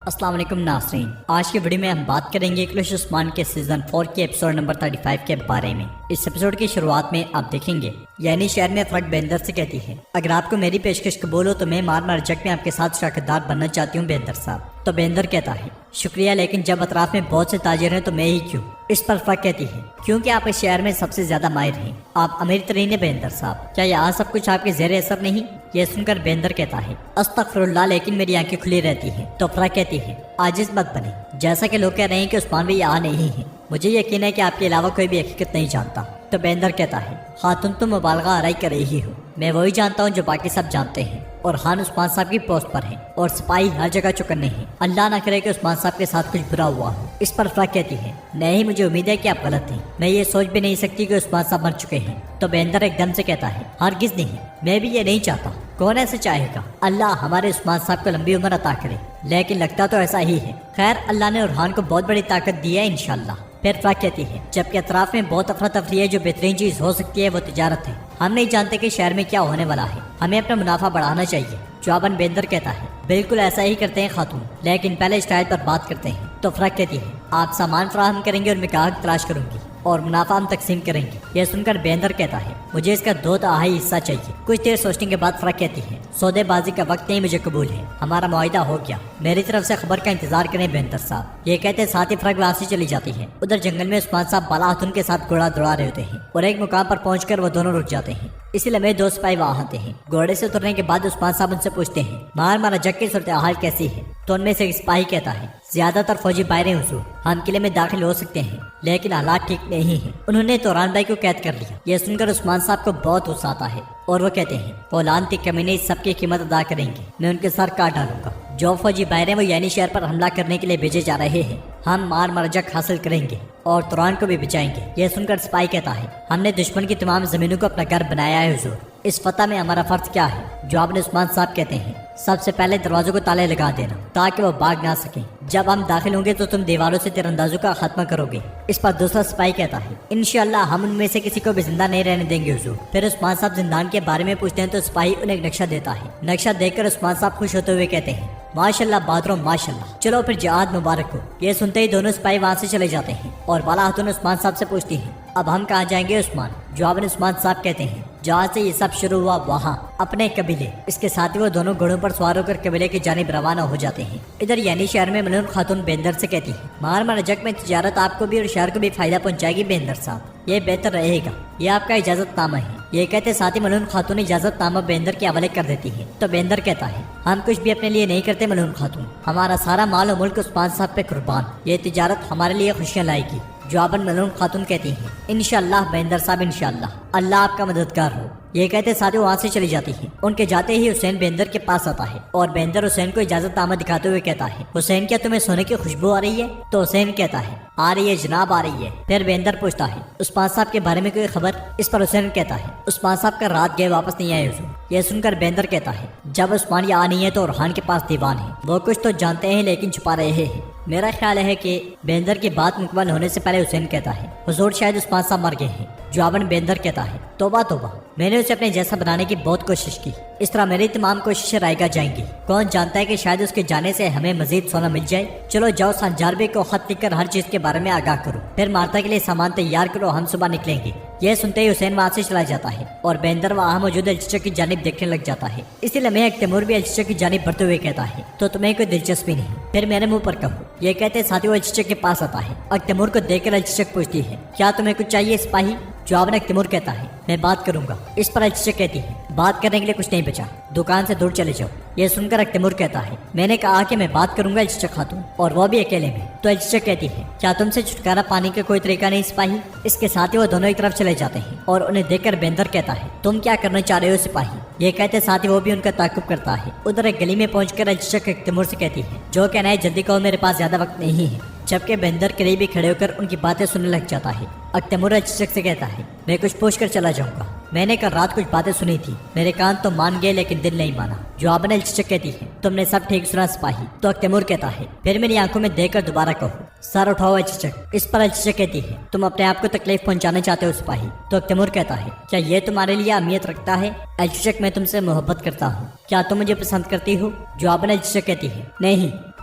السلام علیکم ناظرین، آج کی ویڈیو میں ہم بات کریں گے کلش عثمان کے سیزن 4 کے ایپیسوڈ نمبر 35 کے بارے میں۔ اس ایپیسوڈ کی شروعات میں آپ دیکھیں گے یعنی شہر میں فرق بہندر سے کہتی ہے، اگر آپ کو میری پیشکش قبول ہو تو میں مار جگ میں آپ کے ساتھ شراکت دار بننا چاہتی ہوں بہندر صاحب۔ تو بہندر کہتا ہے شکریہ، لیکن جب اطراف میں بہت سے تاجر ہیں تو میں ہی کیوں؟ اس پر فرق کہتی ہے کیونکہ آپ اس شہر میں سب سے زیادہ ماہر ہیں، آپ امیر ترین ہیں بہندر صاحب، کیا یہاں سب کچھ آپ کے زیر اثر نہیں؟ یہ سن کر بہندر کہتا ہے استغفر اللہ، لیکن میری آنکھیں کھلی رہتی ہیں۔ تو فرق کہتی ہے عاجز مت بنے، جیسا کہ لوگ کہہ رہے ہیں کہ عثمان بھی یہاں نہیں ہے، مجھے یقین ہے کہ آپ کے علاوہ کوئی بھی حقیقت نہیں جانتا۔ تو بہندر کہتا ہے خاتون تم مبالغہ آرائی کر رہی ہو، میں وہی جانتا ہوں جو باقی سب جانتے ہیں، اور خان عثمان صاحب کی پوسٹ پر ہیں اور سپاہی ہر جگہ چکنے ہیں، اللہ نہ کرے کہ عثمان صاحب کے ساتھ کچھ برا ہوا ہو۔ اس پر فرق کہتی ہے نہیں، مجھے امید ہے کہ آپ غلط ہیں، میں یہ سوچ بھی نہیں سکتی کہ عثمان صاحب مر چکے ہیں۔ تو بہندر ایک دم سے کہتا ہے ہرگز نہیں، میں بھی یہ نہیں چاہتا، کون ایسے چاہے گا؟ اللہ ہمارے عثمان صاحب کو لمبی عمر عطا کرے، لیکن لگتا تو ایسا ہی ہے۔ خیر، اللہ نے ارحان کو بہت بڑی طاقت دی ہے انشاءاللہ۔ پھر فرق کہتی ہے جبکہ اطراف میں بہت افراتفری ہے، جو بہترین چیز ہو سکتی ہے وہ تجارت ہے، ہم نہیں جانتے کہ شہر میں کیا ہونے والا ہے، ہمیں اپنا منافع بڑھانا چاہیے۔ جواباً بہندر کہتا ہے بالکل ایسا ہی کرتے ہیں خاتون، لیکن پہلے اسٹائل پر بات کرتے ہیں۔ تو فرق کہتی ہے آپ سامان فراہم کریں گے اور میں گاہک تلاش کروں گی اور منافع ہم تقسیم کریں گے۔ یہ سن کر بہندر کہتا ہے مجھے اس کا 2/3 حصہ چاہیے۔ کچھ دیر سوچنے کے بعد فرق کہتی ہے سودے بازی کا وقت نہیں، مجھے قبول ہے، ہمارا معاہدہ ہو گیا، میری طرف سے خبر کا انتظار کریں بہندر صاحب۔ یہ کہتے ساتھ ہی فرق وہاں سے چلی جاتی ہے۔ ادھر جنگل میں عثمان صاحب بالا خاتون کے ساتھ گھوڑا دوڑا رہے ہوتے ہیں اور ایک مقام پر پہنچ کر وہ دونوں رک جاتے ہیں۔ اسی لمحے 2 سپاہی وہاں آتے ہیں۔ گھوڑے سے اترنے کے بعد عثمان صاحب ان سے پوچھتے ہیں مارا جگ کی صورتحال کیسی ہے؟ تو ان میں سے ایک سپاہی کہتا ہے زیادہ تر فوجی باہر ہیں حضور، ہم قلعے میں داخل ہو سکتے ہیں لیکن حالات ٹھیک نہیں ہیں، انہوں نے توران بھائی کو قید کر لیا۔ یہ سن کر عثمان صاحب کو بہت غصہ آتا ہے اور وہ کہتے ہیں فولانتی کمینے اس سب کی قیمت ادا کریں گے، میں ان کے سر کاٹ ڈالوں گا۔ جو فوجی باہر ہیں وہ یعنی شہر پر حملہ کرنے کے لیے بھیجے جا رہے ہیں، ہم مار مرجک حاصل کریں گے اور توران کو بھی بچائیں گے۔ یہ سن کر سپاہی کہتا ہے ہم نے دشمن کی تمام زمینوں کو اپنا گھر بنایا ہے حضور، اس فتح میں ہمارا فرض کیا ہے؟ جواب نے عثمان صاحب کہتے ہیں سب سے پہلے دروازوں کو تالے لگا دینا تاکہ وہ بھاگ نہ سکیں، جب ہم داخل ہوں گے تو تم دیواروں سے تیر اندازوں کا خاتمہ کرو گے۔ اس پر دوسرا سپاہی کہتا ہے انشاءاللہ ہم ان میں سے کسی کو بھی زندہ نہیں رہنے دیں گے حضور۔ پھر عثمان صاحب زندان کے بارے میں پوچھتے ہیں تو سپاہی انہیں ایک نقشہ دیتا ہے۔ نقشہ دیکھ کر عثمان صاحب خوش ہوتے ہوئے کہتے ہیں ماشاءاللہ بہادروں ماشاءاللہ، چلو پھر جہاد مبارک ہو۔ یہ سنتے ہی دونوں سپاہی وہاں سے چلے جاتے ہیں اور بالا خاتون عثمان صاحب سے پوچھتی ہیں اب ہم کہاں جائیں گے عثمان؟ جواب میں عثمان صاحب کہتے ہیں جہاں سے یہ سب شروع ہوا وہاں، اپنے قبیلے۔ اس کے ساتھ ہی وہ دونوں گھوڑوں پر سوار ہو کر قبیلے کی جانب روانہ ہو جاتے ہیں۔ ادھر یعنی شہر میں ملون خاتون بہندر سے کہتی ہے مار جگ میں تجارت آپ کو بھی اور شہر کو بھی فائدہ پہنچائے گی بہندر صاحب، یہ بہتر رہے گا، یہ آپ کا اجازت نامہ ہے۔ یہ کہتے ساتھ ہی ملون خاتون اجازت نامہ بہندر کے حوالے کر دیتی ہے۔ تو بہندر کہتا ہے ہم کچھ بھی اپنے لیے نہیں کرتے ملون خاتون، ہمارا سارا مال و ملک عثمان صاحب پہ قربان، یہ تجارت ہمارے لیے خوشیاں لائے گی۔ جواباً ملون خاتون کہتی ہیں انشاءاللہ بہندر صاحب انشاءاللہ، اللہ آپ کا مددگار ہو۔ یہ کہتے ساتھ وہاں سے چلی جاتی ہے۔ ان کے جاتے ہی حسین بہندر کے پاس آتا ہے اور بہندر حسین کو اجازت نامہ دکھاتے ہوئے کہتا ہے حسین کیا تمہیں سونے کی خوشبو آ رہی ہے؟ تو حسین کہتا ہے آ رہی ہے جناب، آ رہی ہے۔ پھر بہندر پوچھتا ہے عثمان صاحب کے بارے میں کوئی خبر؟ اس پر حسین کہتا ہے عثمان صاحب کا رات گئے واپس نہیں آئے حضور۔ یہ سن کر بہندر کہتا ہے جب عثمان یہاں نہیں ہے تو ارحان کے پاس دیوان ہے، وہ کچھ تو جانتے ہیں لیکن چھپا رہے ہیں۔ میرا خیال ہے کہ بہندر کی بات مکمل ہونے سے پہلے حسین کہتا ہے حضور شاید عثمان صاحب مر گئے ہیں۔ جواباً بہندر کہتا ہے توبہ توبہ، میں نے اسے اپنے جیسا بنانے کی بہت کوشش کی، اس طرح میری تمام کوششیں رائگاں جائیں گی، کون جانتا ہے کہ شاید اس کے جانے سے ہمیں مزید سونا مل جائے۔ چلو جاؤ سنجار بے کو خط لکھ کر ہر چیز کے بارے میں آگاہ کرو، پھر مارتا کے لیے سامان تیار کرو، ہم صبح نکلیں گے۔ یہ سنتے ہی حسین وہاں سے چلا جاتا ہے اور بہندر وہاں موجود الچچا کی جانب دیکھنے لگ جاتا ہے۔ اسی لمحے ایک تیمور بھی الچچا کی جانب بڑھتے ہوئے کہتا ہے تو تمہیں کوئی دلچسپی نہیں؟ پھر میرے منہ پر کہو۔ یہ کہتے ساتھی وہ الچچا کے پاس آتا ہے اور تیمور کو دیکھ کر الچچا پوچھتی ہے کیا تمہیں کچھ چاہیے سپاہی؟ جواب میں تیمور کہتا ہے میں بات کروں گا۔ اس پر الچچا کہتی ہے بات کرنے کے لیے کچھ نہیں بچا، دکان سے دور چلے جاؤ۔ یہ سن کر تیمور کہتا ہے میں نے کہا کہ میں بات کروں گا الچچا خاتون، اور وہ بھی اکیلے میں۔ تو الچچا کہتی ہے کیا تم سے چھٹکارا پانے کا کوئی طریقہ نہیں سپاہی؟ اس کے ساتھ ہی وہ دونوں ایک طرف چلے جاتے ہیں اور انہیں دیکھ کر بہندر کہتا ہے تم کیا کرنا چاہ رہے ہو سپاہی؟ یہ کہتے ساتھ ہی وہ بھی ان کا تعاقب کرتا ہے۔ ادھر ایک گلی میں پہنچ کر الچچا تیمور سے کہتی ہے جو کہنا ہے جلدی کہو، میرے پاس زیادہ وقت نہیں ہے۔ جبکہ بہندر قریب ہی کھڑے ہو کر ان کی باتیں سننے لگ جاتا ہے۔ تیمور الچچا سے کہتا ہے میں کچھ پوچھ کر چلا جاؤں گا، میں نے کل رات کچھ باتیں سنی تھی، میرے کان تو مان گئے لیکن دل نہیں مانا۔ جواب میں الچچا کہتی ہے تم نے سب ٹھیک سنا سپاہی؟ تو تیمور کہتا ہے پھر میری آنکھوں میں دیکھ کر دوبارہ کہو، سر اٹھاؤ الچچا۔ اس پر الچچا کہتی ہے تم اپنے آپ کو تکلیف پہنچانا چاہتے ہو سپاہی؟ تو تیمور کہتا ہے کیا یہ تمہارے لیے اہمیت رکھتا ہے؟ الچچا میں تم سے محبت کرتا ہوں، کیا تم مجھے پسند کرتی ہو؟ جواب میں الچچا کہتی ہے نہیں،